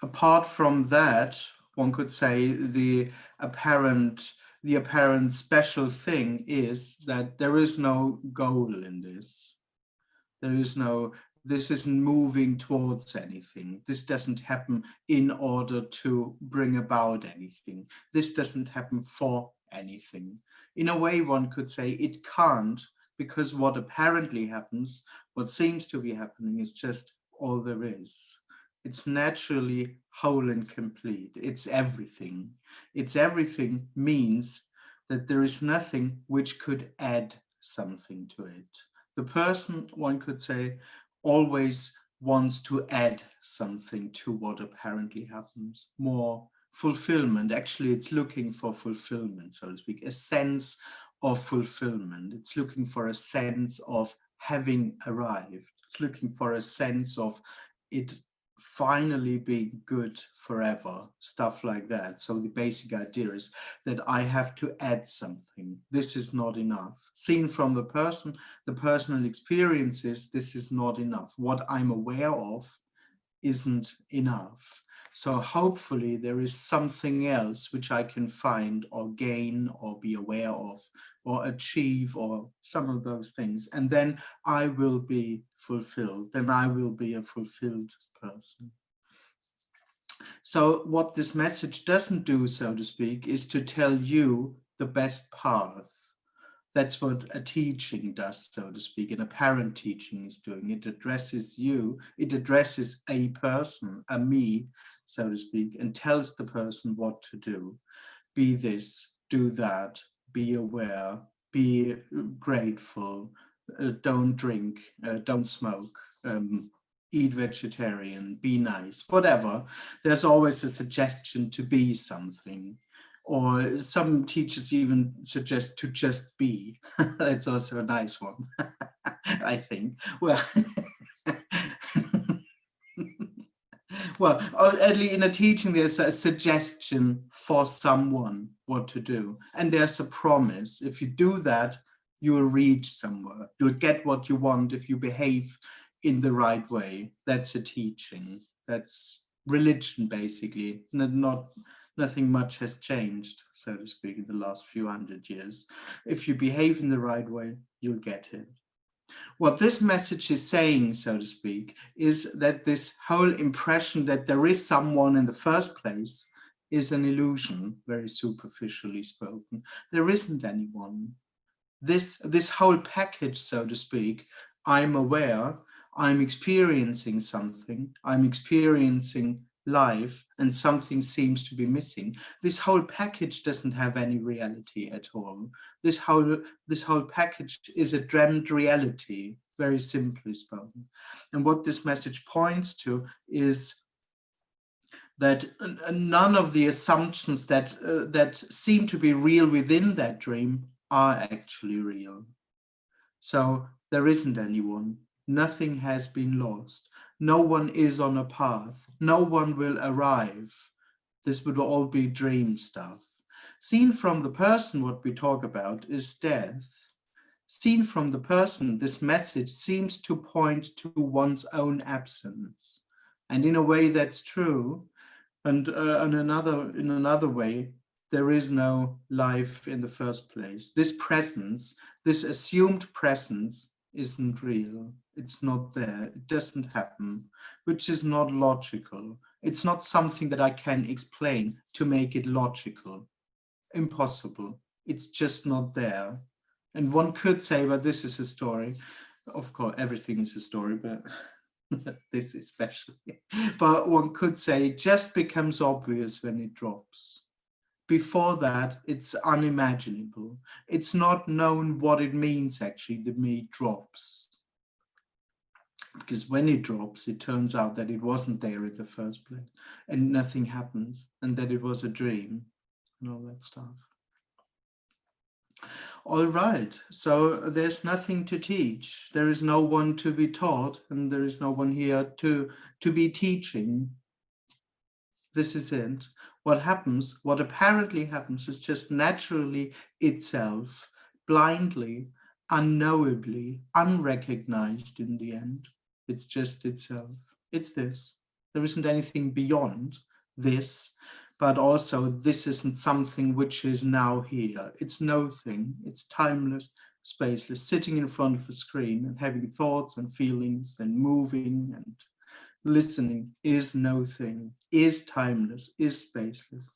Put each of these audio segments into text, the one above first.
apart from that, one could say apparent the apparent special thing is that there is no goal in this. There is no, this isn't moving towards anything. This doesn't happen in order to bring about anything. This doesn't happen for anything. In a way, one could say it can't, because what apparently happens, what seems to be happening, is just all there is. It's naturally whole and complete. It's everything. It's everything means that there is nothing which could add something to it. The person, one could say, always wants to add something to what apparently happens, more fulfillment. Actually, it's looking for fulfillment, so to speak, a sense of fulfillment. It's looking for a sense of having arrived. It's looking for a sense of it finally being good forever, stuff like that. So the basic idea is that I have to add something. This is not enough. Seen from the personal experiences, this is not enough. What I'm aware of isn't enough. So hopefully there is something else which I can find or gain or be aware of or achieve or some of those things. And then I will be fulfilled. Then I will be a fulfilled person. So what this message doesn't do, so to speak, is to tell you the best path. That's what a teaching does, so to speak, and a parent teaching is doing. It addresses you, it addresses a person, a me, so to speak, and tells the person what to do. Be this, do that, be aware, be grateful, don't drink, don't smoke, eat vegetarian, be nice, whatever. There's always a suggestion to be something. Or some teachers even suggest to just be. That's also a nice one, I think. Well, well, at least in a teaching, there's a suggestion for someone what to do. And there's a promise. If you do that, you will reach somewhere. You'll get what you want if you behave in the right way. That's a teaching. That's religion, basically. Nothing much has changed, so to speak, in the last few hundred years. If you behave in the right way, you'll get it. What this message is saying, so to speak, is that this whole impression that there is someone in the first place is an illusion, very superficially spoken. There isn't anyone. This whole package, so to speak, I'm aware, I'm experiencing something, I'm experiencing life, and something seems to be missing. This whole package doesn't have any reality at all. This whole package is a dreamed reality, very simply spoken. And what this message points to is that none of the assumptions that seem to be real within that dream are actually real. So there isn't anyone. Nothing has been lost. No one is on a path. No one will arrive. This would all be dream stuff. Seen from the person, what we talk about is death. Seen from the person, this message seems to point to one's own absence. And in a way that's true. And in another way, there is no life in the first place. This presence, this assumed presence, isn't real. It's not there. It doesn't happen, which is not logical. It's not something that I can explain to make it logical. Impossible. It's just not there. And one could say, well, this is a story. Of course, everything is a story, but this especially. But one could say it just becomes obvious when it drops. Before that, it's unimaginable. It's not known what it means, actually, the me drops. Because when it drops, it turns out that it wasn't there in the first place, and nothing happens, and that it was a dream, and all that stuff. All right, so there's nothing to teach. There is no one to be taught, and there is no one here to be teaching. This is it. What happens, what apparently happens, is just naturally itself, blindly, unknowably, unrecognized in the end. It's just itself. It's this. There isn't anything beyond this, but also this isn't something which is now here. It's no thing. It's timeless, spaceless, sitting in front of a screen and having thoughts and feelings and moving and listening is no thing, is timeless, is spaceless,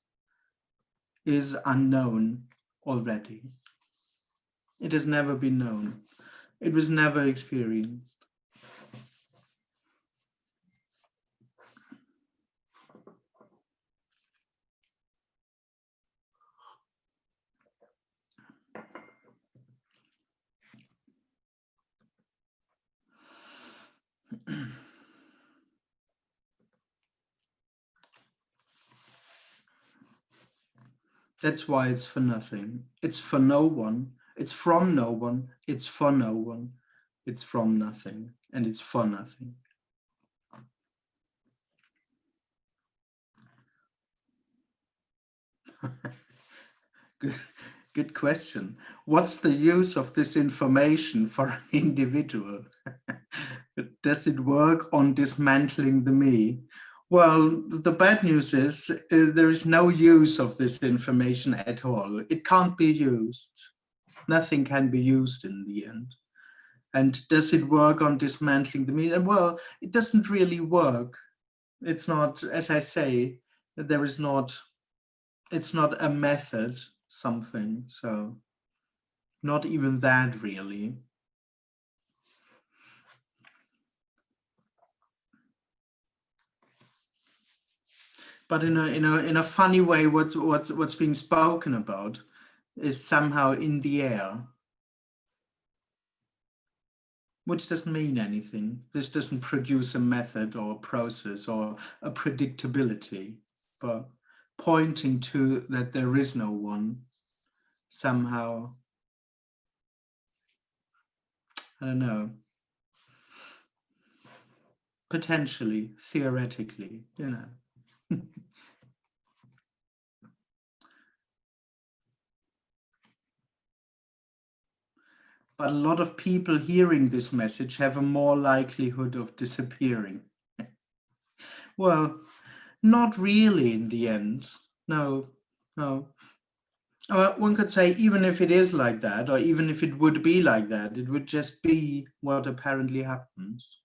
is unknown already. It has never been known. It was never experienced. That's why it's for nothing. It's for no one. It's from no one. It's for no one. It's from nothing. And it's for nothing. Good question. What's the use of this information for an individual? Does it work on dismantling the me? Well, the bad news is there is no use of this information at all. It can't be used. Nothing can be used in the end. And does it work on dismantling the me? And well, it doesn't really work. It's not, as I say, there is not, it's not a method, something. So not even that really. But in a funny way, what's being spoken about is somehow in the air, which doesn't mean anything. This doesn't produce a method or a process or a predictability, but pointing to that there is no one somehow. I don't know. Potentially, theoretically, you know. But a lot of people hearing this message have a more likelihood of disappearing. Well, not really in the end. No, no. One could say even if it is like that, or even if it would be like that, it would just be what apparently happens.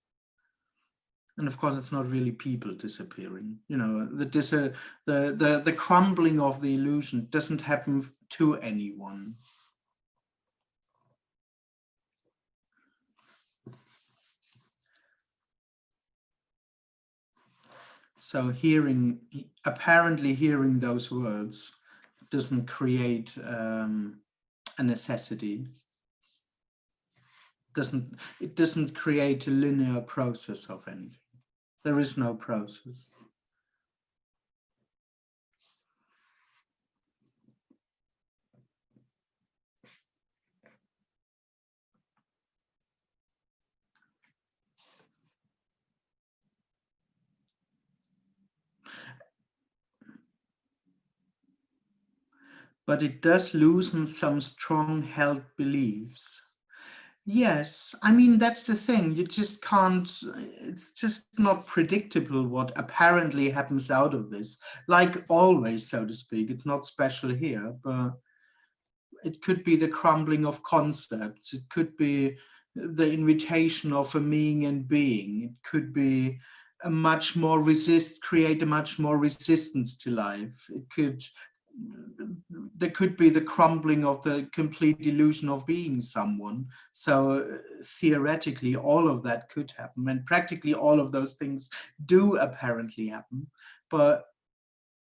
And of course, it's not really people disappearing. You know, the crumbling of the illusion doesn't happen to anyone. So apparently hearing those words doesn't create a necessity. It doesn't create a linear process of anything. There is no process. But it does loosen some strong held beliefs. Yes, I mean, that's the thing. You just can't, it's just not predictable what apparently happens out of this. Like always, so to speak, it's not special here, but it could be the crumbling of concepts. It could be the invitation of a meaning and being. It could be create a much more resistance to life. There could be the crumbling of the complete illusion of being someone. So theoretically, all of that could happen, and practically all of those things do apparently happen, but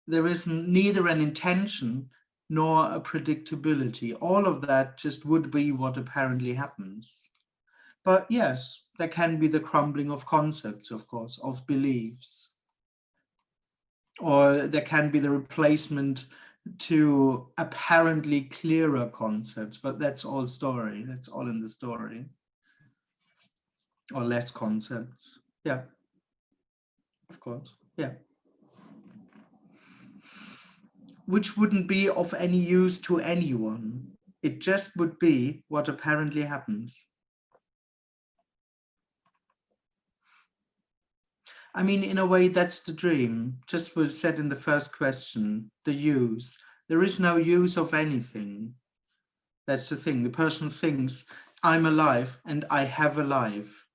there is neither an intention nor a predictability. All of that just would be what apparently happens. But yes, there can be the crumbling of concepts, of course, of beliefs. Or there can be the replacement to apparently clearer concepts, but that's all story. That's all in the story. Or less concepts. Yeah, of course. Yeah. Which wouldn't be of any use to anyone. It just would be what apparently happens. I mean, in a way, that's the dream. Just was said in the first question, the use. There is no use of anything. That's the thing. The person thinks, I'm alive and I have a life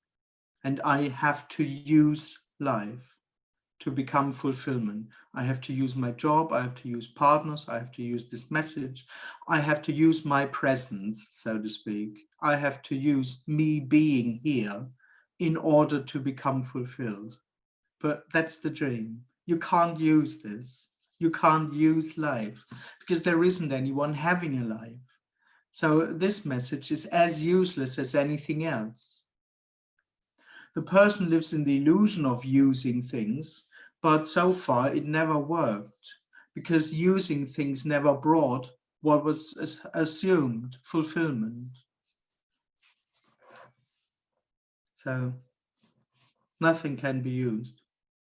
and I have to use life to become fulfillment. I have to use my job, I have to use partners, I have to use this message, I have to use my presence, so to speak. I have to use me being here in order to become fulfilled. But that's the dream. You can't use this. You can't use life because there isn't anyone having a life. So this message is as useless as anything else. The person lives in the illusion of using things, but so far it never worked because using things never brought what was assumed fulfillment. So nothing can be used.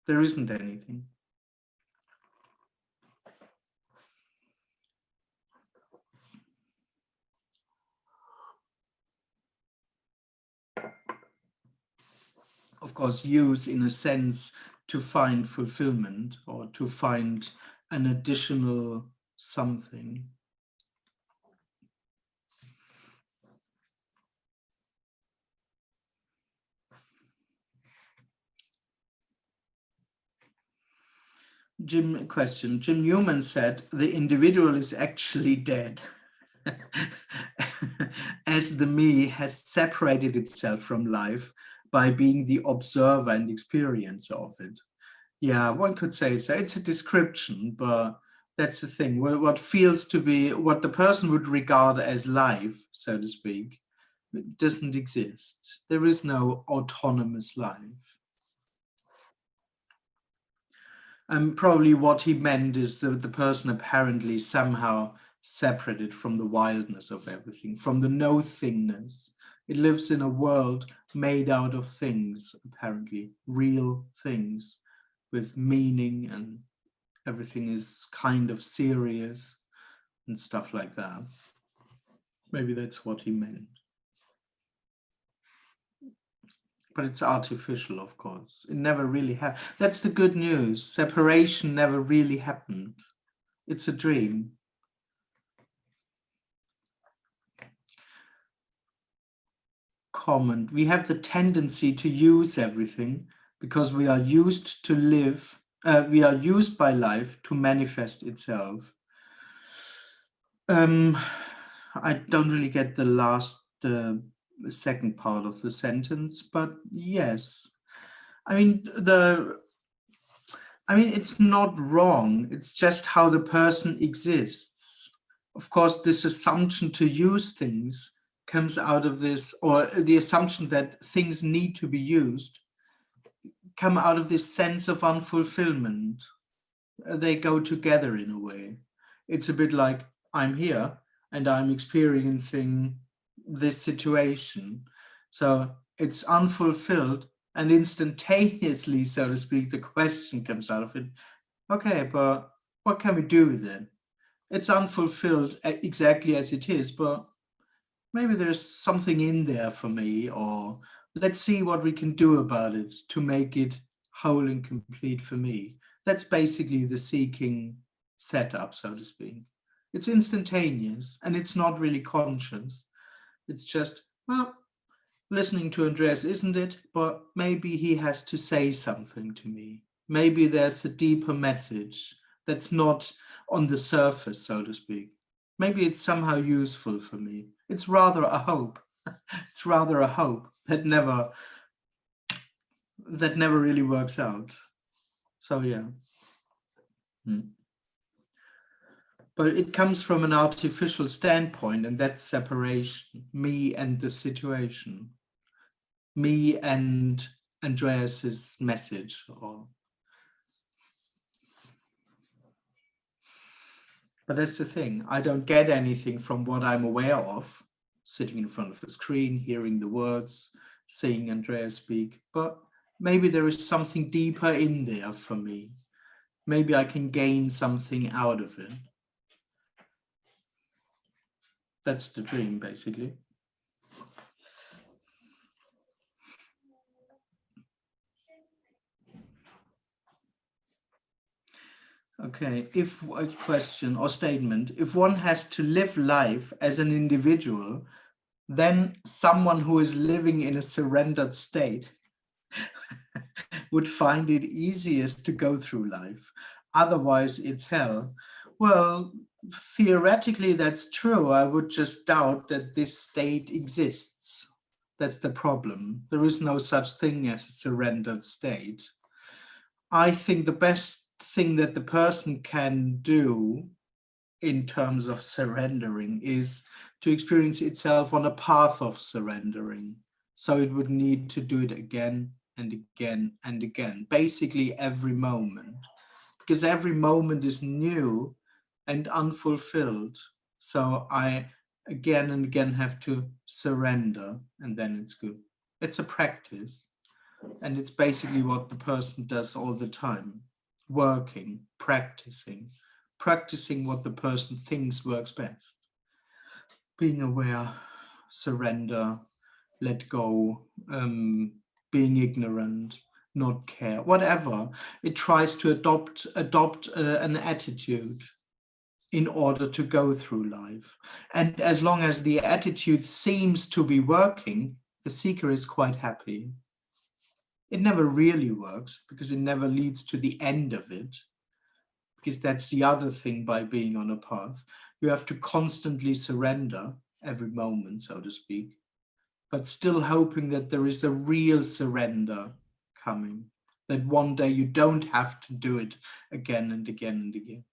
There isn't anything. Of course, use in a sense to find fulfillment or to find an additional something. Jim Newman said the individual is actually dead as the me has separated itself from life by being the observer and experiencer of it. Yeah, one could say so. It's a description, but that's the thing. What feels to be what the person would regard as life, so to speak, doesn't exist. There is no autonomous life. And probably what he meant is that the person apparently somehow separated from the wildness of everything, from the no-thingness. It lives in a world made out of things, apparently, real things with meaning, and everything is kind of serious and stuff like that. Maybe that's what he meant. But it's artificial, of course. It never really happened. That's the good news. Separation never really happened. It's a dream. Comment. We have the tendency to use everything because we are used to live. We are used by life to manifest itself. I don't really get the second part of the sentence, but yes. I mean, it's not wrong. It's just how the person exists. Of course, this assumption to use things comes out of this, or the assumption that things need to be used come out of this sense of unfulfillment. They go together in a way. It's a bit like I'm here and I'm experiencing this situation. So it's unfulfilled, and instantaneously, so to speak, the question comes out of it. Okay, but what can we do then? It's unfulfilled exactly as it is, but maybe there's something in there for me, or let's see what we can do about it to make it whole and complete for me. That's basically the seeking setup, so to speak. It's instantaneous and it's not really conscious. It's just, well, listening to Andreas, isn't it? But maybe he has to say something to me. Maybe there's a deeper message that's not on the surface, so to speak. Maybe it's somehow useful for me. It's rather a hope. It's rather a hope that never really works out. So yeah. But it comes from an artificial standpoint, and that's separation, me and the situation, me and Andreas's message. But that's the thing. I don't get anything from what I'm aware of, sitting in front of a screen, hearing the words, seeing Andreas speak. But maybe there is something deeper in there for me. Maybe I can gain something out of it. That's the dream, basically. Okay, if a question or statement, if one has to live life as an individual, then someone who is living in a surrendered state would find it easiest to go through life. Otherwise, it's hell. Well, theoretically, that's true. I would just doubt that this state exists. That's the problem. There is no such thing as a surrendered state. I think the best thing that the person can do in terms of surrendering is to experience itself on a path of surrendering. So it would need to do it again and again and again, basically every moment, because every moment is new and unfulfilled. So I again and again have to surrender, and then it's good. It's a practice, and it's basically what the person does all the time, working, practicing what the person thinks works best. Being aware, surrender, let go, being ignorant, not care, whatever. It tries to adopt an attitude in order to go through life. And as long as the attitude seems to be working, the seeker is quite happy. It never really works because it never leads to the end of it, because that's the other thing by being on a path. You have to constantly surrender every moment, so to speak, but still hoping that there is a real surrender coming, that one day you don't have to do it again and again and again.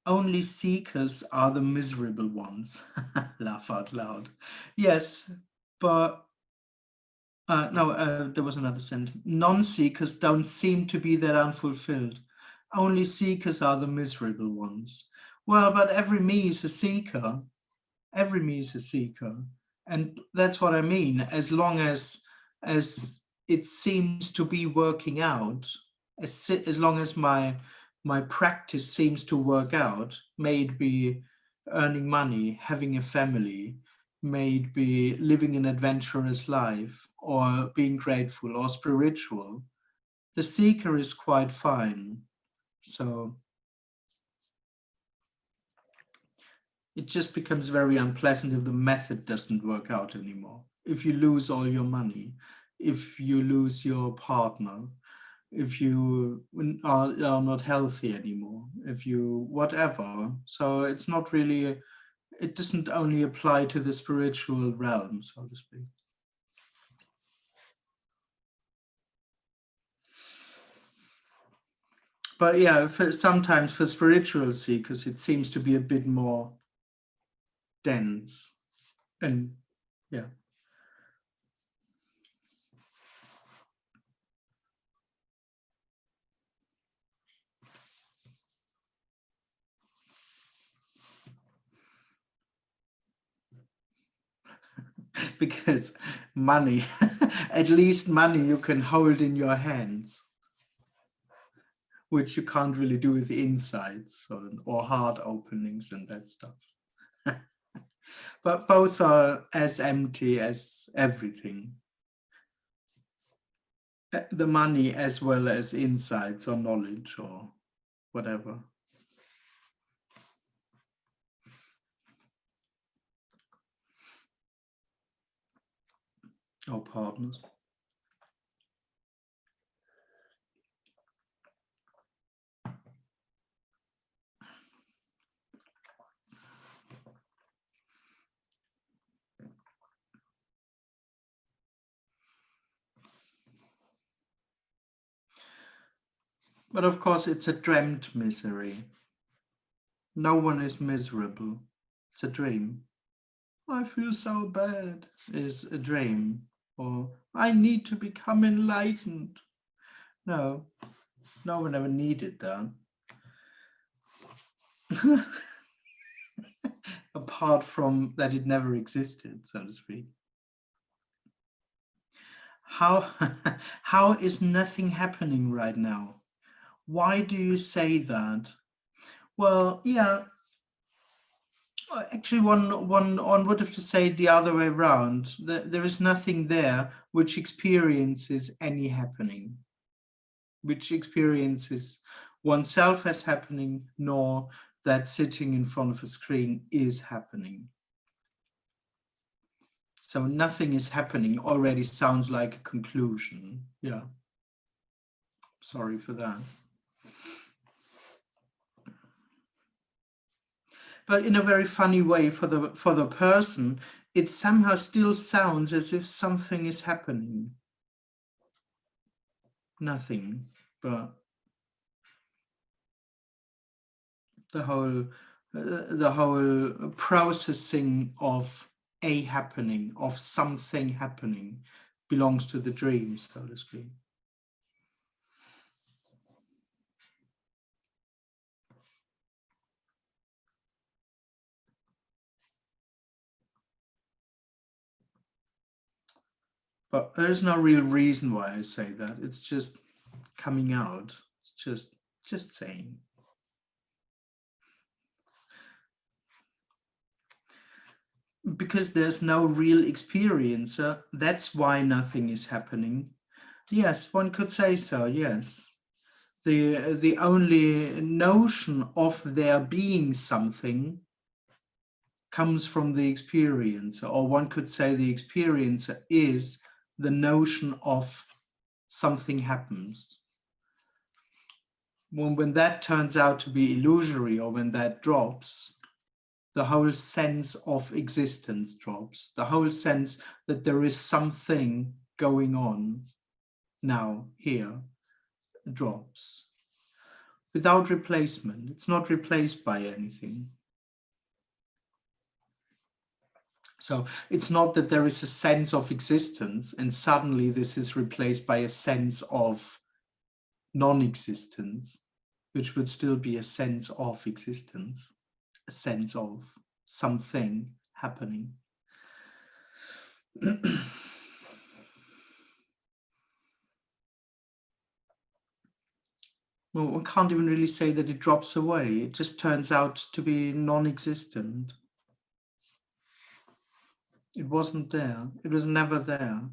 Only seekers are the miserable ones. Laugh out loud. Yes, but there was another sentence. Non-seekers don't seem to be that unfulfilled. Only seekers are the miserable ones. Well, but every me is a seeker. Every me is a seeker. And that's what I mean. As long as it seems to be working out, as long as my practice seems to work out, may it be earning money, having a family, may it be living an adventurous life, or being grateful or spiritual, the seeker is quite fine. So it just becomes very unpleasant if the method doesn't work out anymore. If you lose all your money, if you lose your partner, if you are not healthy anymore, if you whatever. So it's not really, it doesn't only apply to the spiritual realm, so to speak. But yeah, sometimes for spiritual seekers, it seems to be a bit more dense. And yeah. Because money, at least money you can hold in your hands, which you can't really do with insights or heart openings and that stuff. But both are as empty as everything. The money as well as insights or knowledge or whatever. Or partners. But of course, it's a dreamt misery. No one is miserable. It's a dream. I feel so bad is a dream. Or I need to become enlightened. No, no one ever needed that. Apart from that it never existed, so to speak. How, how is nothing happening right now? Why do you say that? Well, yeah, Actually, one would have to say it the other way around. There is nothing there which experiences any happening, which experiences oneself as happening, nor that sitting in front of a screen is happening. So nothing is happening already sounds like a conclusion. Yeah. Sorry for that. But in a very funny way for the person, it somehow still sounds as if something is happening. Nothing, but the whole processing of a happening, of something happening, belongs to the dream, so to speak. But there's no real reason why I say that. It's just coming out. It's just saying. Because there's no real experiencer, that's why nothing is happening. Yes, one could say so, yes. The only notion of there being something comes from the experiencer, or one could say the experiencer is the notion of something happens. When that turns out to be illusory, or when that drops, the whole sense of existence drops. The whole sense that there is something going on now, here, drops. Without replacement. It's not replaced by anything. So it's not that there is a sense of existence and suddenly this is replaced by a sense of non-existence, which would still be a sense of existence, a sense of something happening. Well, one can't even really say that it drops away. It just turns out to be non-existent. It wasn't there. It was never there.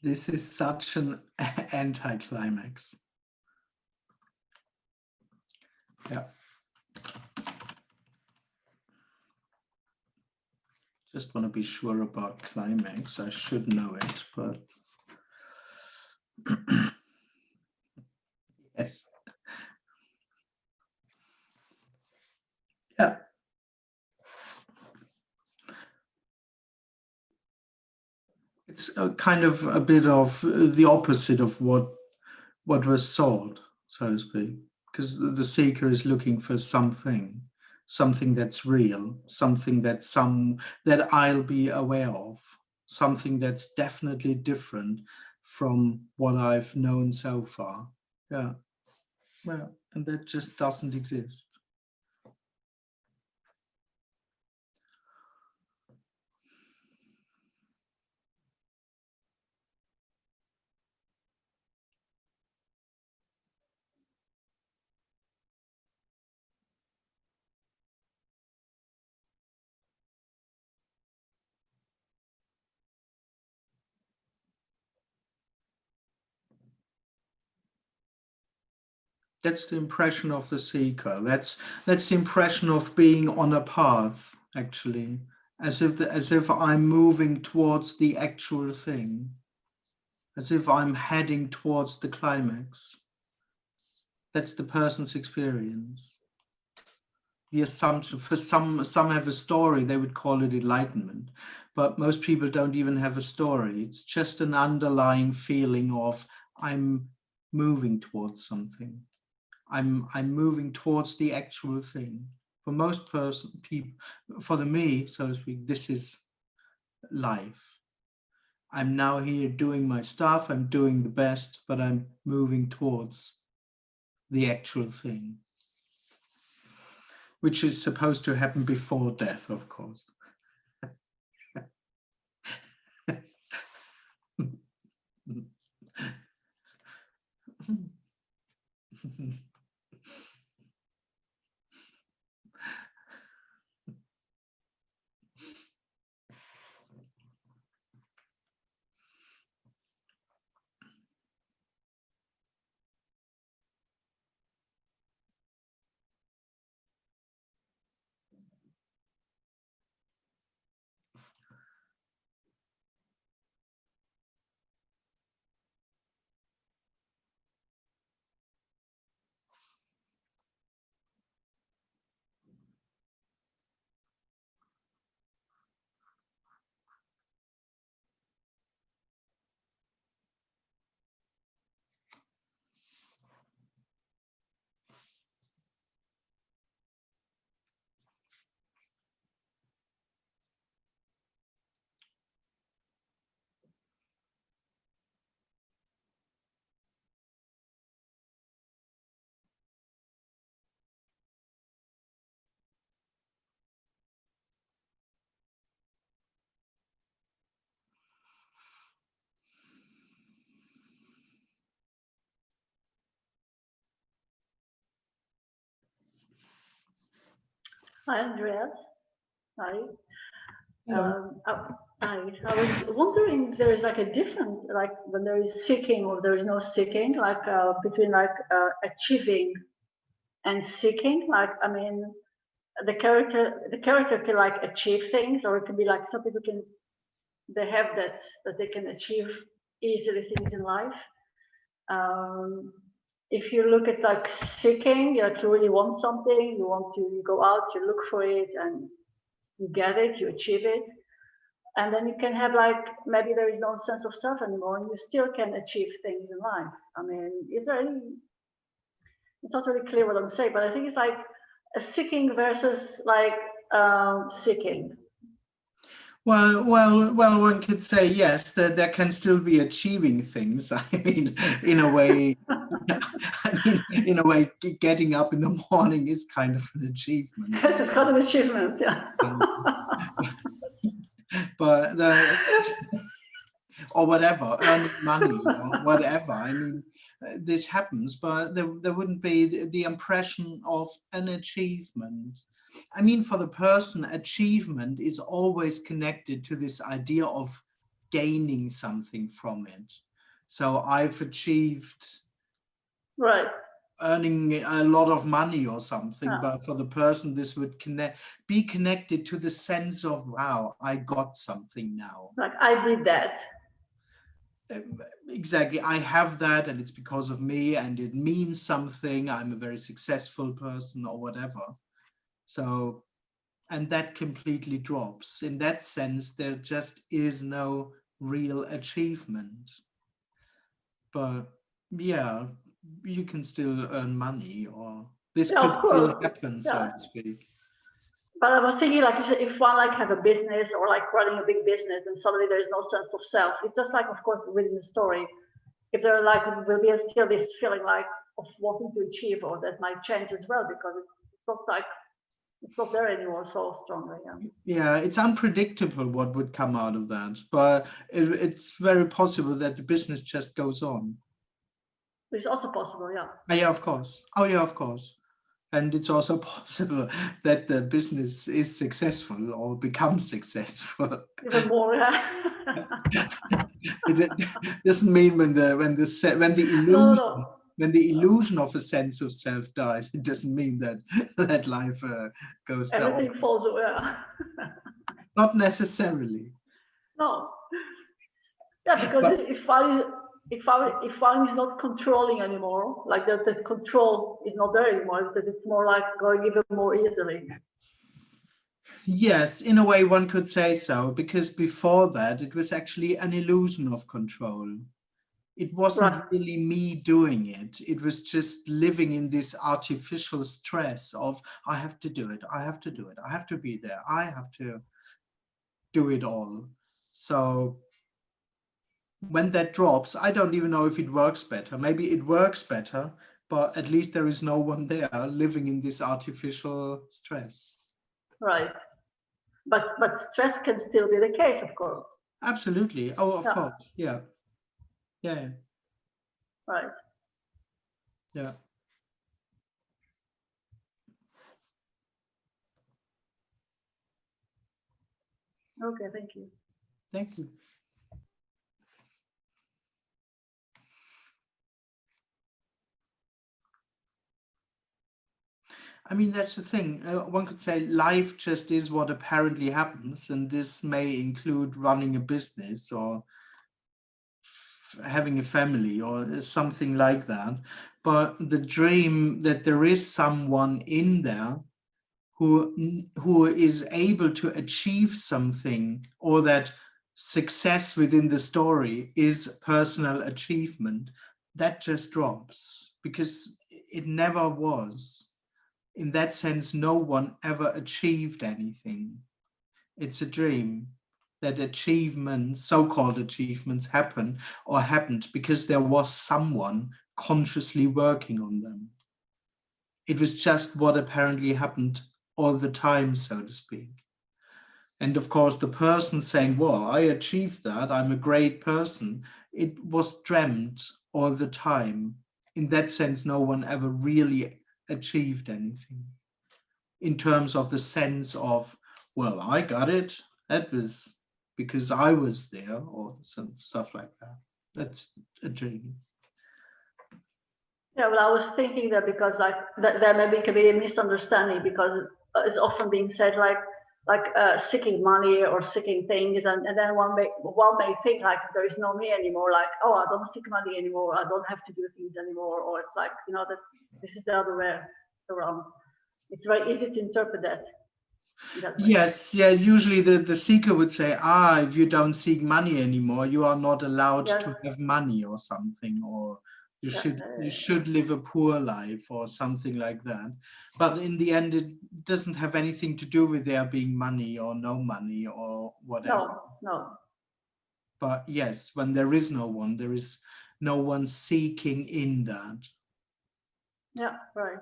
This is such an anticlimax. Yeah. Just want to be sure about climax. I should know it, but yes. Yeah. It's a kind of a bit of the opposite of what was sought, so to speak, because the seeker is looking for something that's real, something that I'll be aware of, something that's definitely different from what I've known so far. Yeah, well, and that just doesn't exist. That's the impression of the seeker. That's the impression of being on a path, actually, as if I'm moving towards the actual thing, as if I'm heading towards the climax. That's the person's experience. The assumption for some have a story, they would call it enlightenment, but most people don't even have a story. It's just an underlying feeling of I'm moving towards something. I'm moving towards the actual thing. For most people, for me, so to speak, this is life. I'm now here doing my stuff, I'm doing the best, but I'm moving towards the actual thing, which is supposed to happen before death, of course. Hi, Andreas. Hi. Hello. I was wondering if there is like a difference, like when there is seeking or there is no seeking, like between like achieving and seeking. Like, I mean, the character can like achieve things, or it can be like some people can, they have that they can achieve easily things in life. Um, if you look at like seeking, you like, you really want something, you want to, you go out, you look for it, and you get it, you achieve it. And then you can have like, maybe there is no sense of self anymore, and you still can achieve things in life. I mean, it's not really clear what I'm saying, but I think it's like a seeking versus like seeking. Well, one could say yes, that there can still be achieving things. I mean, in a way, getting up in the morning is kind of an achievement. It's kind of an achievement, yeah. But or whatever, earning money or whatever. I mean, this happens, but there wouldn't be the impression of an achievement. I mean, for the person, achievement is always connected to this idea of gaining something from it. So I've achieved Right. earning a lot of money or something, Yeah. but for the person, this would be connected to the sense of, wow, I got something now. Like, I did that. Exactly, I have that and it's because of me and it means something, I'm a very successful person or whatever. So, and that completely drops. In that sense, there just is no real achievement. But yeah, you can still earn money, or this Yeah, could of still course. happen, so Yeah. to speak. But I was thinking, like, if one like have a business or like running a big business, and suddenly there is no sense of self. It's just like, of course, within the story, if there like will be still this feeling like of wanting to achieve, or that might change as well because it's not like it's not there anymore so strongly. Yeah, it's unpredictable what would come out of that, but it's very possible that the business just goes on. Which is also possible, yeah. Yeah, of course. Oh, yeah, of course. And it's also possible that the business is successful or becomes successful. Even more, yeah. It doesn't mean when the No, illusion no. when the illusion of a sense of self dies, it doesn't mean that that life goes down. Everything falls away. Not necessarily. No. Yeah, because But- if one is not controlling anymore, like the control is not there anymore, that it's more like going even more easily. Yes, in a way one could say so, because before that it was actually an illusion of control. It wasn't Right. really me doing it. It was just living in this artificial stress of, I have to do it, I have to do it, I have to be there, I have to do it all. So when that drops, I don't even know if it works better. Maybe it works better, but at least there is no one there living in this artificial stress. Right. But stress can still be the case, of course. Absolutely. Oh, of Yeah. course. Yeah. Yeah. Right. Yeah. Okay, thank you. Thank you. I mean, that's the thing. One could say life just is what apparently happens, and this may include running a business or having a family or something like that. But the dream that there is someone in there who is able to achieve something, or that success within the story is personal achievement, that just drops, because it never was. In that sense, no one ever achieved anything. It's a dream that achievements, so-called achievements, happen or happened because there was someone consciously working on them. It was just what apparently happened all the time, so to speak. And of course, the person saying, well, I achieved that, I'm a great person, it was dreamt all the time. In that sense, no one ever really achieved anything in terms of the sense of, well, I got it, that was because I was there, or some stuff like that. That's a dream. Yeah, well, I was thinking that because like there maybe can be a misunderstanding, because it's often being said like seeking money or seeking things, and then one may think like there is no me anymore, like, oh, I don't seek money anymore, I don't have to do things anymore, or it's like, you know, that this is the other way around. It's very easy to interpret that. Yes, yeah, usually the seeker would say, if you don't seek money anymore, you are not allowed Yes. to have money or something, or you Yeah. should live a poor life or something like that. But in the end, it doesn't have anything to do with there being money or no money or whatever. No. But yes, when there is no one, there is no one seeking in that. Yeah, right.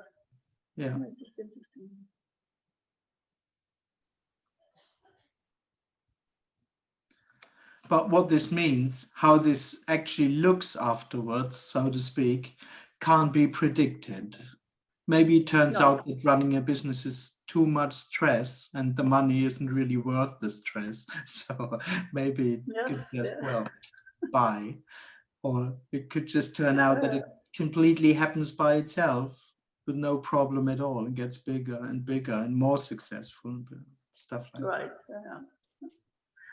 Yeah. It's just interesting. But what this means, how this actually looks afterwards, so to speak, can't be predicted. Maybe it turns out that running a business is too much stress and the money isn't really worth the stress. So maybe it could just, well, buy. Or it could just turn out that it completely happens by itself with no problem at all, and gets bigger and bigger and more successful, stuff like that. Right. Yeah.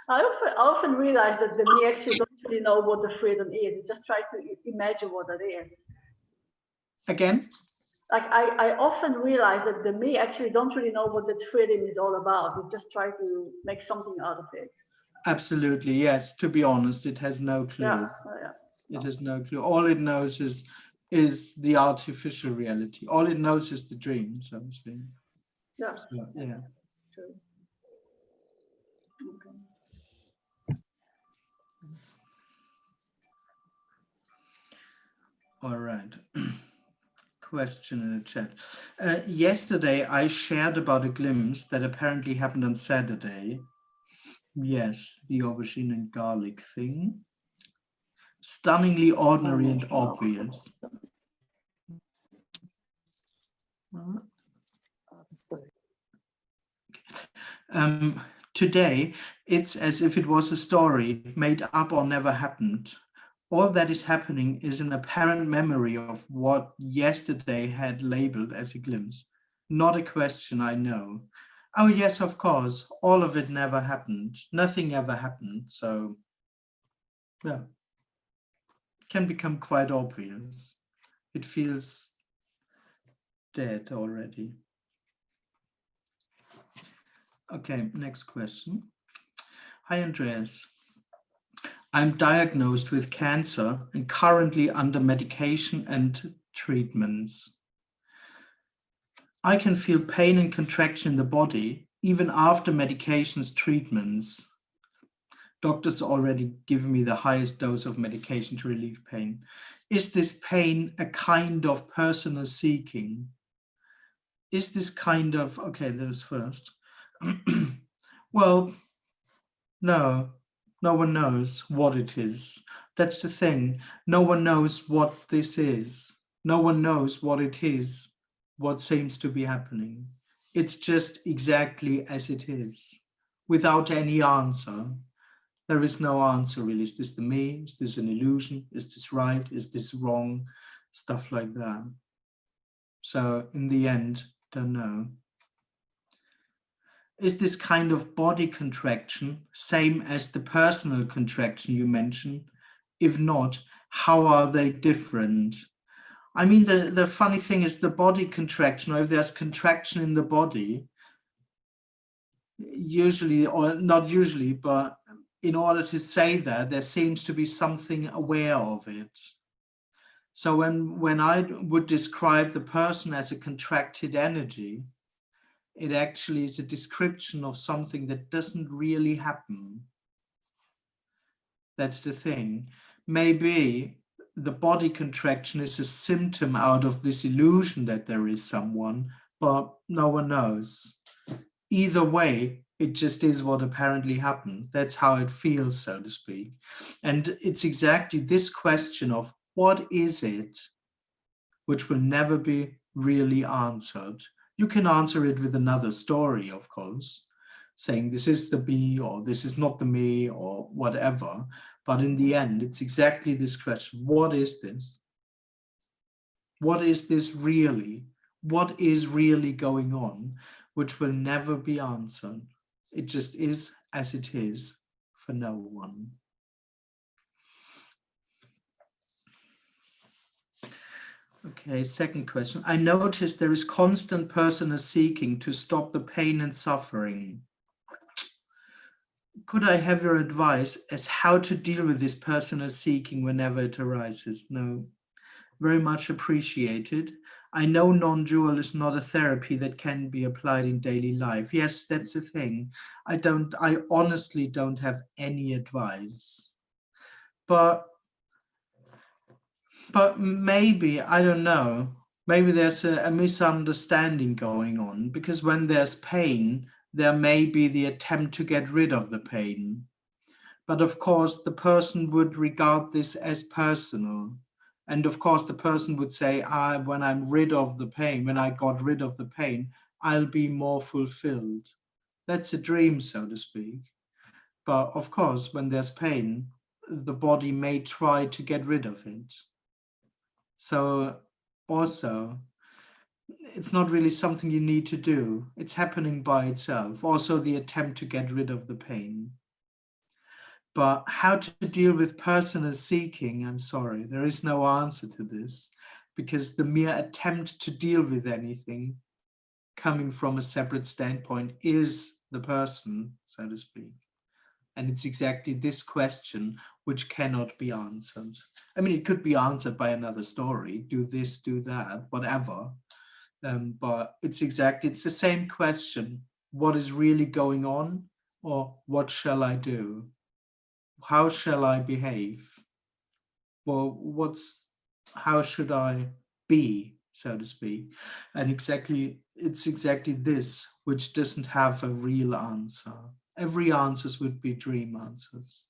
I often realize that the me actually don't really know what the freedom is. You just try to imagine what it is. Again? Like I often realize that the me actually don't really know what that freedom is all about. You just try to make something out of it. Absolutely, yes. To be honest, it has no clue. Yeah. It has no clue. All it knows is the artificial reality. All it knows is the dream, so to speak. Yeah. So, yeah. True. Okay. All right. Question in the chat. Yesterday, I shared about a glimpse that apparently happened on Saturday. Yes, the aubergine and garlic thing. Stunningly ordinary and obvious. Today, it's as if it was a story made up or never happened, All that is happening is an apparent memory of what yesterday had labeled as a glimpse, not a question I know. Oh yes, of course, all of it never happened. Nothing ever happened, so yeah, it can become quite obvious. It feels dead already. Okay, next question. Hi, Andreas. I'm diagnosed with cancer and currently under medication and treatments. I can feel pain and contraction in the body even after medications treatments. Doctors already give me the highest dose of medication to relieve pain. Is this pain a kind of personal seeking? Is this kind of, okay, there's first. Well, no, no one knows what it is. That's the thing. No one knows what this is. No one knows what it is, what seems to be happening. It's just exactly as it is, without any answer. There is no answer really. Is this the me? Is this an illusion? Is this right? Is this wrong? Stuff like that. So in the end, don't know. Is this kind of body contraction same as the personal contraction you mentioned? If not, how are they different? I mean, the funny thing is the body contraction, or if there's contraction in the body, usually, or not usually, but in order to say that, there seems to be something aware of it. So when I would describe the person as a contracted energy, it actually is a description of something that doesn't really happen. That's the thing. Maybe the body contraction is a symptom out of this illusion that there is someone, but no one knows. Either way, it just is what apparently happened. That's how it feels, so to speak. And it's exactly this question of what is it, which will never be really answered. You can answer it with another story, of course, saying this is the me or this is not the me or whatever. But in the end, it's exactly this question. What is this? What is this really? What is really going on, which will never be answered? It just is as it is for no one. Okay, second question. I noticed there is constant personal seeking to stop the pain and suffering. Could I have your advice as how to deal with this personal seeking whenever it arises? No, very much appreciated. I know non-dual is not a therapy that can be applied in daily life. Yes, that's the thing. I honestly don't have any advice. But maybe, I don't know, maybe there's a misunderstanding going on, because when there's pain, there may be the attempt to get rid of the pain. But of course, the person would regard this as personal. And of course, the person would say, when I'm rid of the pain, when I got rid of the pain, I'll be more fulfilled. That's a dream, so to speak. But of course, when there's pain, the body may try to get rid of it. So also, it's not really something you need to do. It's happening by itself. Also, the attempt to get rid of the pain. But how to deal with personal seeking, I'm sorry, there is no answer to this, because the mere attempt to deal with anything coming from a separate standpoint is the person, so to speak. And it's exactly this question which cannot be answered. I mean, it could be answered by another story, do this, do that, whatever. But it's the same question. What is really going on? Or what shall I do? How shall I behave? Well, how should I be, so to speak? And it's exactly this which doesn't have a real answer. Every answers would be dream answers.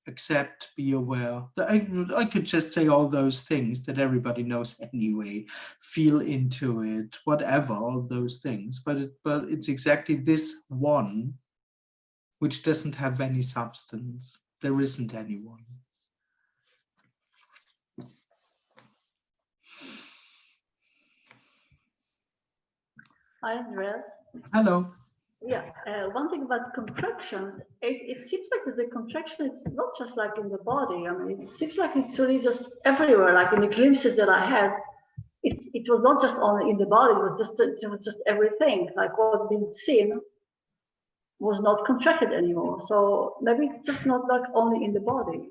Accept, be aware. I could just say all those things that everybody knows anyway. Feel into it, whatever, all those things. But it's exactly this one which doesn't have any substance. There isn't anyone. Hi, Andreas. Hello. Yeah, one thing about contractions, it seems like the contraction is not just like in the body. I mean, it seems like it's really just everywhere. Like in the glimpses that I had, it was not just only in the body. It was just everything. Like what's been seen was not contracted anymore. So maybe it's just not like only in the body.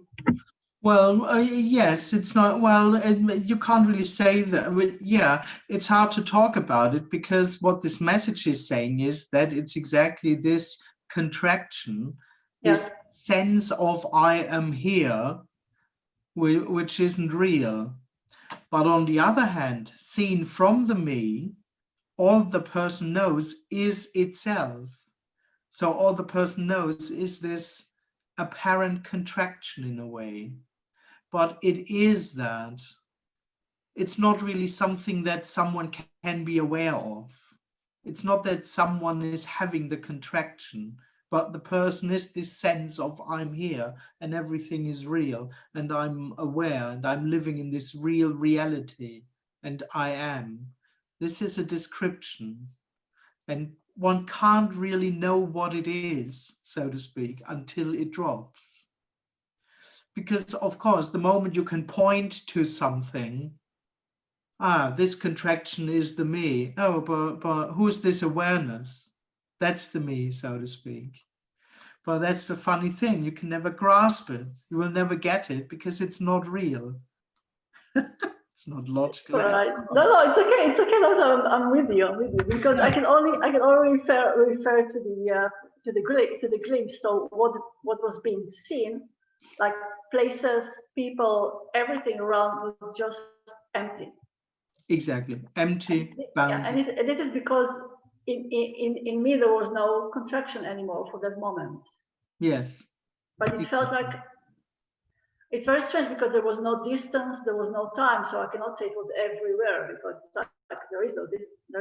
Well, yes, it's not, well, you can't really say that. But yeah, it's hard to talk about it because what this message is saying is that it's exactly this contraction, Yes, this sense of I am here, which isn't real. But on the other hand, seen from the me, all the person knows is itself. So all the person knows is this apparent contraction in a way. But it is that. It's not really something that someone can be aware of. It's not that someone is having the contraction, but the person is this sense of I'm here and everything is real and I'm aware and I'm living in this real reality and I am. This is a description, and one can't really know what it is, so to speak, until it drops. Because, of course, the moment you can point to something, this contraction is the me. Oh, but who's this awareness? That's the me, so to speak. But that's the funny thing. You can never grasp it. You will never get it because it's not real. It's not logical at right. all. No, no, it's okay. It's okay. No, I'm with you. I'm with you because Yeah, I can only refer to the glimpse. So what was being seen, like places, people, everything around was just empty. exactly. And Empty, yeah, bounded. and it is because in me there was no contraction anymore for that moment. Yes. But it felt like it's very strange because there was no distance, there was no time, so I cannot say it was everywhere because it's like there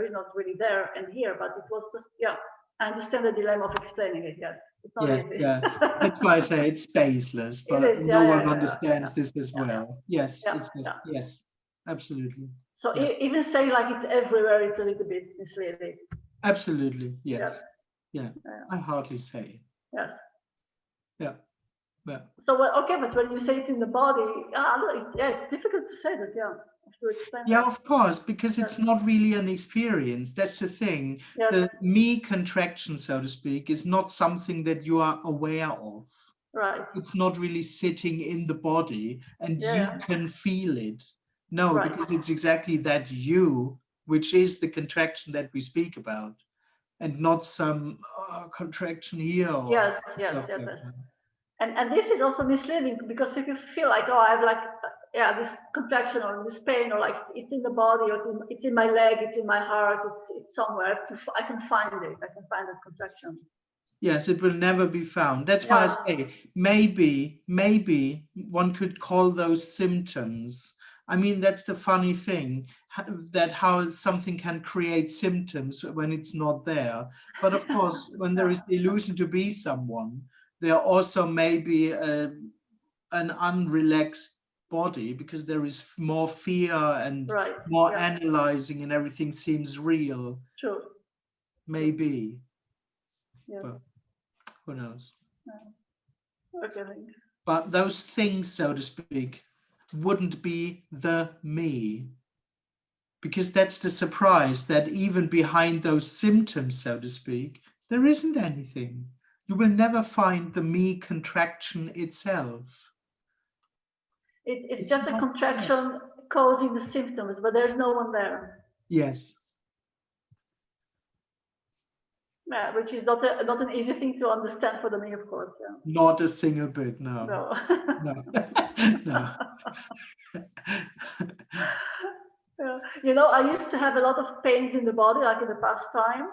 is not really there and here, but it was just yeah. I understand the dilemma of explaining it. Yes, it's not Yes, easy. yeah. That's why I say it's spaceless, It but is. no Yeah, yeah, one yeah, understands yeah, this as yeah, well. Yes, yeah, it's just, yeah. yes, absolutely. So Yeah, even saying like it's everywhere, it's a little bit misleading. absolutely. Yeah, Yes. Yeah. yeah, I hardly say. yes. Yeah. Yeah. So well, okay, but when you say it in the body, yeah, it's difficult to say that. Yeah, I have to explain Yeah, that. of course, because Yes, it's not really an experience. That's the thing. yes, The me contraction, so to speak, is not something that you are aware of. right. It's not really sitting in the body and Yeah, you yeah, can feel it. No, right. because it's exactly that you, which is the contraction that we speak about, and not some contraction here or Yes, yes, stuff yes, like yes. that. And this is also misleading because if you feel like, oh, I have like, yeah, this contraction or this pain, or like it's in the body, or it's in my leg, it's in my heart, it's somewhere. I can find it. I can find that contraction. Yes, it will never be found. That's why I Yeah, say maybe one could call those symptoms. I mean, that's the funny thing, that how something can create symptoms when it's not there. But of course, when there is the illusion to be someone, there also may be an unrelaxed body because there is more fear and right. more Yeah, analyzing and everything seems real. true. True. Maybe, Yes. but who knows? Yeah. Okay, thanks. But those things, so to speak, wouldn't be the me. Because that's the surprise, that even behind those symptoms, so to speak, there isn't anything. You will never find the me contraction itself. It's It's just a not there. contraction causing the symptoms, but there's no one there. Yes, Yeah, which is not an easy thing to understand for the me, of course. Yeah. not a single bit, no. No. No, no. Yeah. You know, I used to have a lot of pains in the body, like in the past time,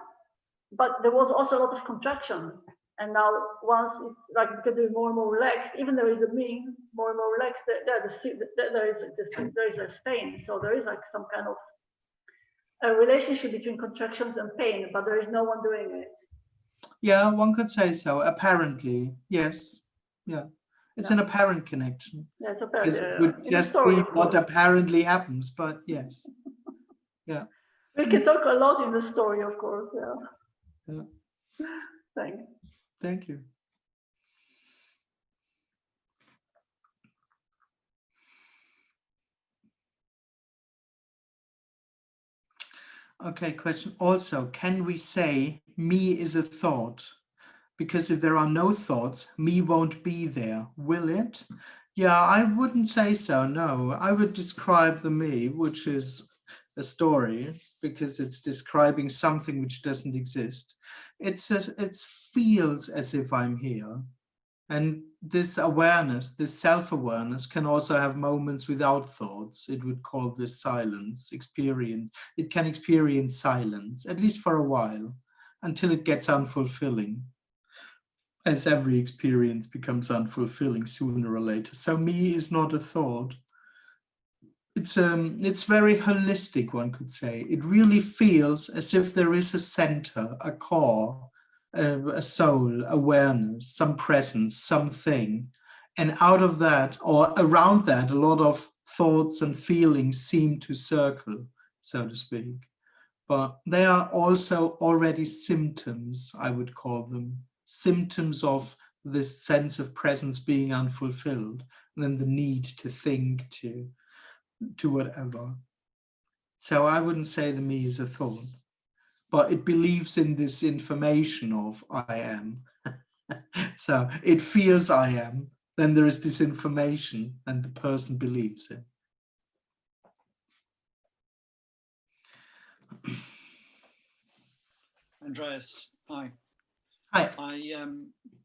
but there was also a lot of contraction. And now, once it's like because it's more and more relaxed, even there is a me more and more relaxed, there is less pain. So there is like some kind of a relationship between contractions and pain, but there is no one doing it. Yeah, one could say so. Apparently, yes. Yeah. It's Yeah, an apparent connection yeah, it's because apparently it would in the just story, be of what course. apparently happens. But yes, yeah. We can talk a lot in the story, of course. Yeah. Yeah. Thanks. Thank you. Okay, question. Also, can we say me is a thought? Because if there are no thoughts, me won't be there, will it? Yeah, I wouldn't say so, no. I would describe the me, which is a story, because it's describing something which doesn't exist. It feels as if I'm here. And this awareness, this self-awareness can also have moments without thoughts. It would call this silence, experience. It can experience silence, at least for a while, until it gets unfulfilling, as every experience becomes unfulfilling sooner or later. So me is not a thought. It's very holistic, one could say. It really feels as if there is a center, a core, a soul, awareness, some presence, something. And out of that, or around that, a lot of thoughts and feelings seem to circle, so to speak. But they are also already symptoms, I would call them, symptoms of this sense of presence being unfulfilled, and then the need to think, to whatever. So I wouldn't say the me is a thought, but it believes in this information of I am. So it feels I am, then there is this information and the person believes it. Andreas, hi. Hi. I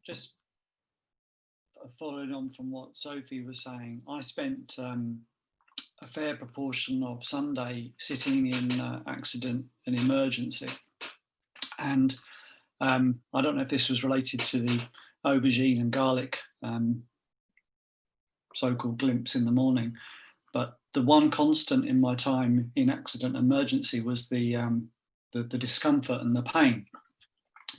just following on from what Sophie was saying, I spent a fair proportion of Sunday sitting in accident and emergency. And I don't know if this was related to the aubergine and garlic so-called glimpse in the morning, but the one constant in my time in accident and emergency was the discomfort and the pain.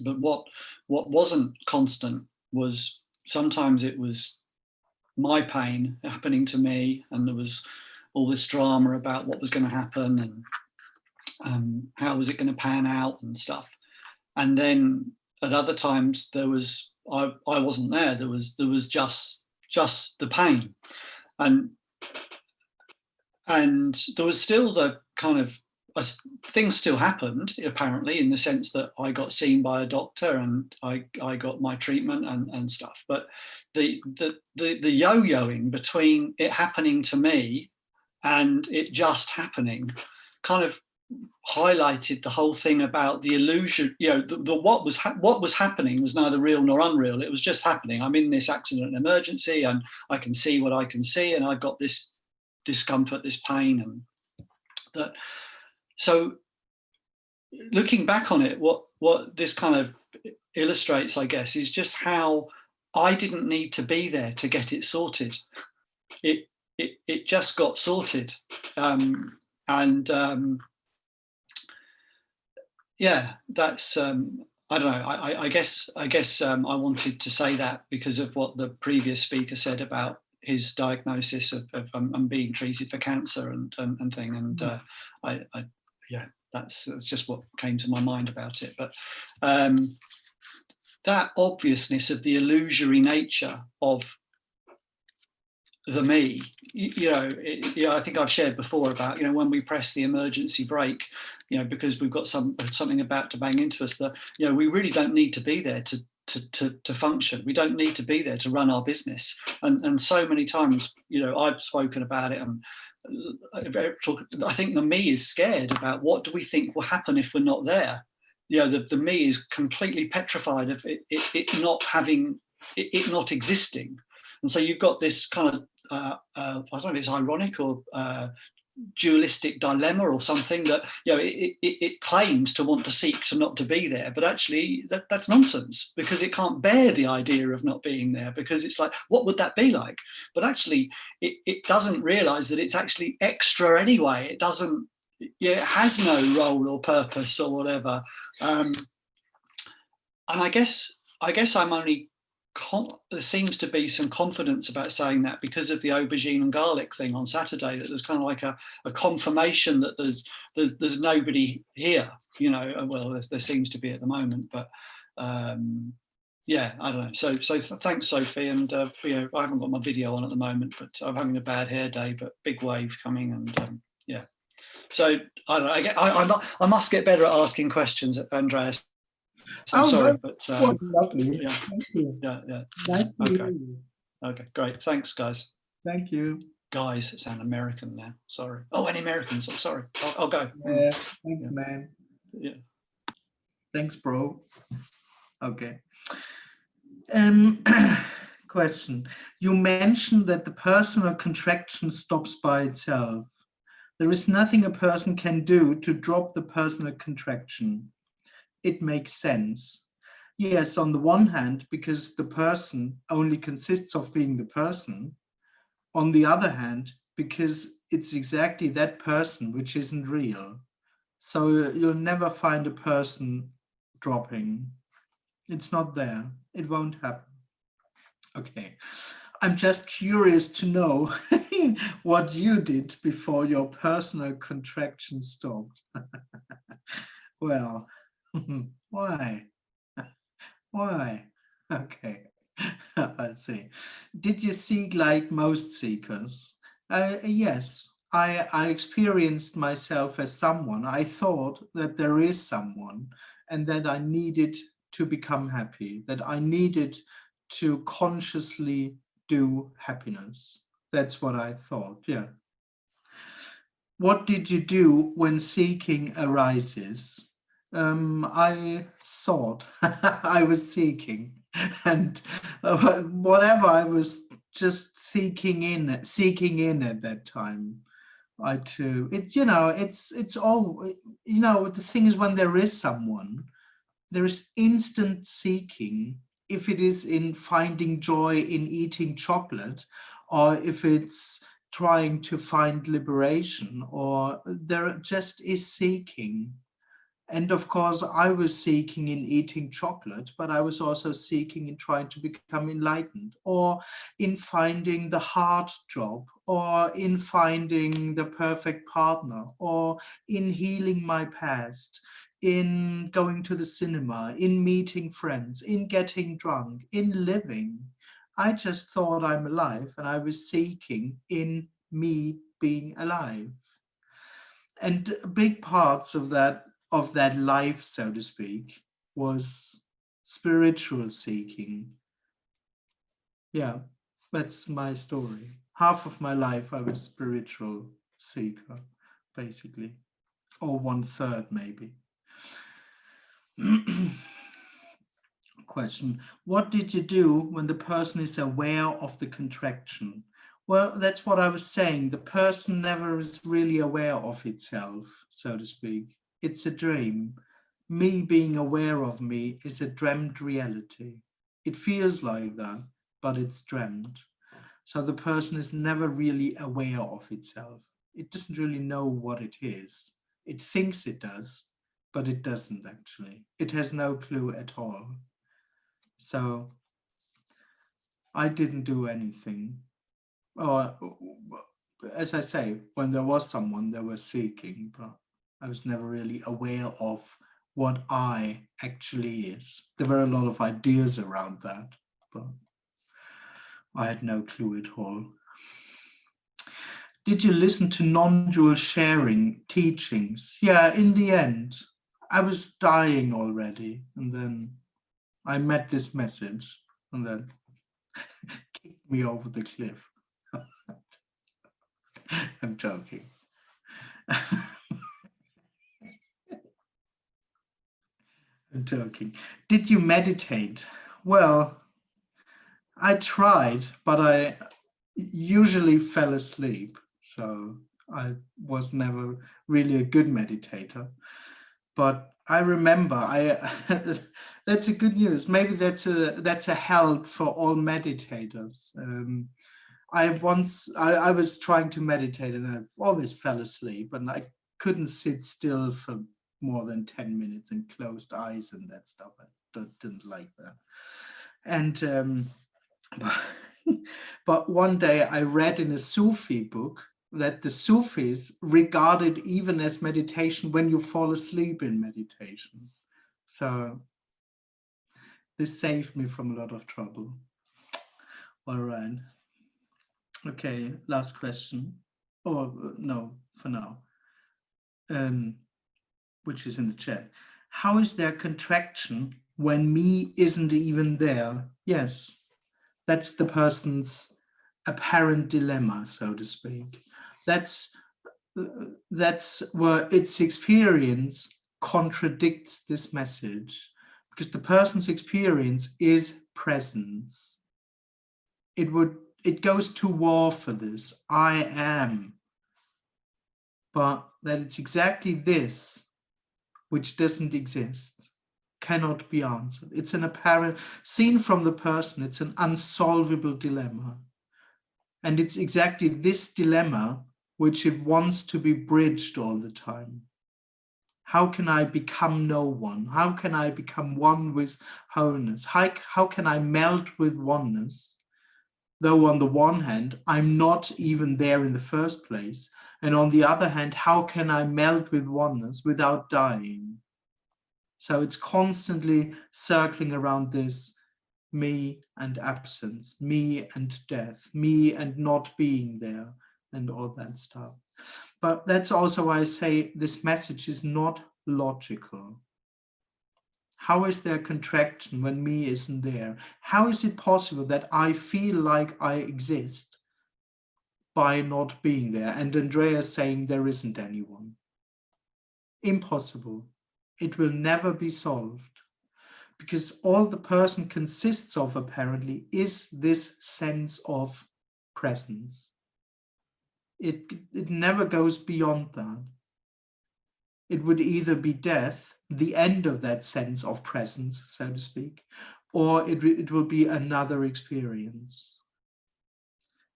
But what wasn't constant was sometimes it was my pain happening to me, and there was all this drama about what was going to happen and how was it going to pan out and stuff. And then at other times there was I wasn't there. There was just the pain, and there was still the kind of things still happened, apparently, in the sense that I got seen by a doctor and I got my treatment and stuff. But the yo-yoing between it happening to me and it just happening kind of highlighted the whole thing about the illusion. You know, what was happening was neither real nor unreal. It was just happening. I'm in this accident and emergency, and I can see what I can see, and I've got this discomfort, this pain, and that. So looking back on it, what this kind of illustrates, I guess, is just how I didn't need to be there to get it sorted. It just got sorted, yeah, that's I don't know. I guess I wanted to say that because of what the previous speaker said about his diagnosis of being treated for cancer and thing, and yeah, that's just what came to my mind about it. But that obviousness of the illusory nature of the me, I think I've shared before about, when we press the emergency brake, because we've got something about to bang into us, that, we really don't need to be there to function. We don't need to be there to run our business. And so many times, I've spoken about it, and I think the me is scared about what do we think will happen if we're not there. The me is completely petrified of it not having, it not existing. And so you've got this kind of, I don't know if it's ironic or dualistic dilemma or something, that it claims to want to seek to not to be there, but actually that's nonsense, because it can't bear the idea of not being there, because it's like, what would that be like? But actually it doesn't realize that it's actually extra anyway. It doesn't, it has no role or purpose or whatever. And I guess I'm only there seems to be some confidence about saying that because of the aubergine and garlic thing on Saturday, that there's kind of like a confirmation that there's nobody here, you know. Well, there seems to be at the moment, but yeah, I don't know. So thanks, Sophie. And you know, I haven't got my video on at the moment, but I'm having a bad hair day, but big wave coming, and yeah. So I don't know. I must get better at asking questions, Andreas. I'm sorry, but was lovely. yeah, Thank you. yeah. Nice to hear Okay. you. Okay, great. Thanks, guys. Thank you. Guys sound American now. Sorry. Oh, any Americans? I'm sorry. I'll go. Yeah, thanks, Yeah. man. Yeah. Thanks, bro. Okay. Question. You mentioned that the personal contraction stops by itself. There is nothing a person can do to drop the personal contraction. It makes sense. Yes, on the one hand, because the person only consists of being the person. On the other hand, because it's exactly that person which isn't real. So you'll never find a person dropping. It's not there. It won't happen. Okay. I'm just curious to know what you did before your personal contraction stopped. Well, why? Why? Okay, I see. Did you seek like most seekers? Yes, I experienced myself as someone. I thought that there is someone and that I needed to become happy, that I needed to consciously do happiness. That's what I thought, yeah. What did you do when seeking arises? I thought I was seeking, and whatever I was just seeking in at that time. I too, it's all, the thing is, when there is someone, there is instant seeking. If it is in finding joy in eating chocolate, or if it's trying to find liberation, or there just is seeking. And of course, I was seeking in eating chocolate, but I was also seeking in trying to become enlightened, or in finding the hard job, or in finding the perfect partner, or in healing my past, in going to the cinema, in meeting friends, in getting drunk, in living. I just thought I'm alive, and I was seeking in me being alive. And big parts of that life, so to speak, was spiritual seeking. Yeah, that's my story. Half of my life I was spiritual seeker, basically, or 1/3 maybe. Question. What did you do when the person is aware of the contraction? Well, that's what I was saying. The person never is really aware of itself, so to speak. It's a dream. Me being aware of me is a dreamed reality. It feels like that, but it's dreamed. So the person is never really aware of itself. It doesn't really know what it is. It thinks it does, but it doesn't actually. It has no clue at all. So I didn't do anything. Or, as I say, when there was someone, they were seeking, but I was never really aware of what I actually is. There were a lot of ideas around that, but I had no clue at all. Did you listen to non-dual sharing teachings? Yeah, in the end, I was dying already, and then I met this message, and then kicked me over the cliff. I'm joking. I'm joking. Did you meditate? Well, I tried, but I usually fell asleep. So I was never really a good meditator. But I remember that's a good news. Maybe that's a help for all meditators. I was trying to meditate and I always fell asleep, and I couldn't sit still for more than 10 minutes and closed eyes and that stuff. I didn't like that. And but one day I read in a Sufi book that the Sufis regard it even as meditation when you fall asleep in meditation. So this saved me from a lot of trouble. All right. Okay, last question. Or no, for now. Which is in the chat. How is there contraction when me isn't even there? Yes, that's the person's apparent dilemma, so to speak. That's where its experience contradicts this message, because the person's experience is presence. It goes to war for this. I am. But that it's exactly this which doesn't exist, cannot be answered. It's an apparent, seen from the person, it's an unsolvable dilemma. And it's exactly this dilemma which it wants to be bridged all the time. How can I become no one? How can I become one with wholeness? How can I melt with oneness? Though on the one hand, I'm not even there in the first place. And on the other hand, how can I melt with oneness without dying? So it's constantly circling around this me and absence, me and death, me and not being there, and all that stuff. But that's also why I say this message is not logical. How is there contraction when me isn't there? How is it possible that I feel like I exist by not being there? And Andreas saying there isn't anyone. Impossible. It will never be solved, because all the person consists of apparently is this sense of presence. It never goes beyond that. It would either be death, the end of that sense of presence, so to speak, or it will be another experience.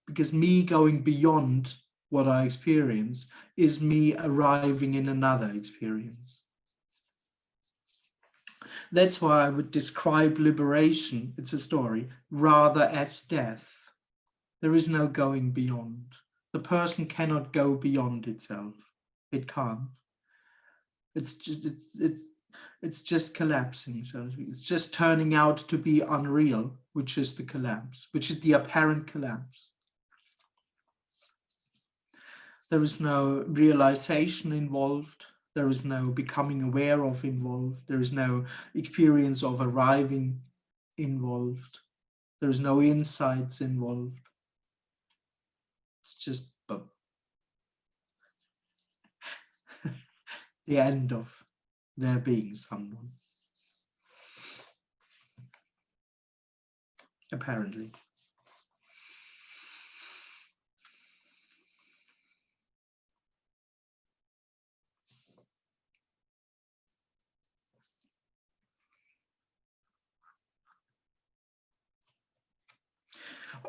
Because me going beyond what I experience is me arriving in another experience. That's why I would describe liberation, it's a story, rather as death. There is no going beyond. The person cannot go beyond itself. It can't. It's just collapsing. So it's just turning out to be unreal, which is the collapse, which is the apparent collapse. There is no realization involved. There is no becoming aware of involved. There is no experience of arriving involved. There is no insights involved. It's just the end of there being someone. Apparently.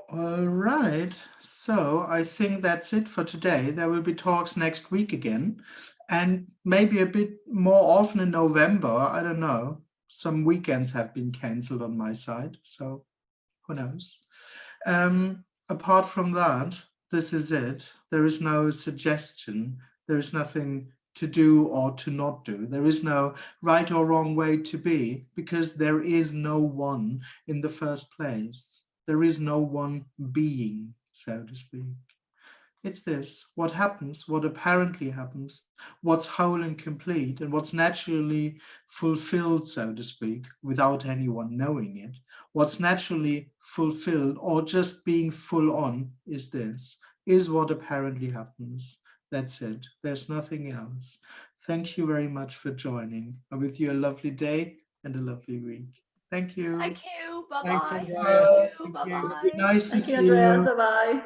All right, so I think that's it for today. There will be talks next week again, and maybe a bit more often in November. I don't know. Some weekends have been cancelled on my side, so who knows. Apart from that, this is it. There is no suggestion. There is nothing to do or to not do. There is no right or wrong way to be, because there is no one in the first place. There is no one being, so to speak. It's this, what happens, what apparently happens, what's whole and complete, and what's naturally fulfilled, so to speak, without anyone knowing it. What's naturally fulfilled or just being full on is this, is what apparently happens. That's it. There's nothing else. Thank you very much for joining. I wish you a lovely day and a lovely week. Thank you. Thank you. Thanks, Bye-bye. Andreas. Thank you. Thank you. Bye-bye. Nice to Thank see you, Andreas. you. Bye-bye.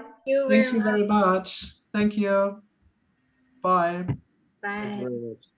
Thank you very much. Thank you. Bye. Bye. Thank you very much.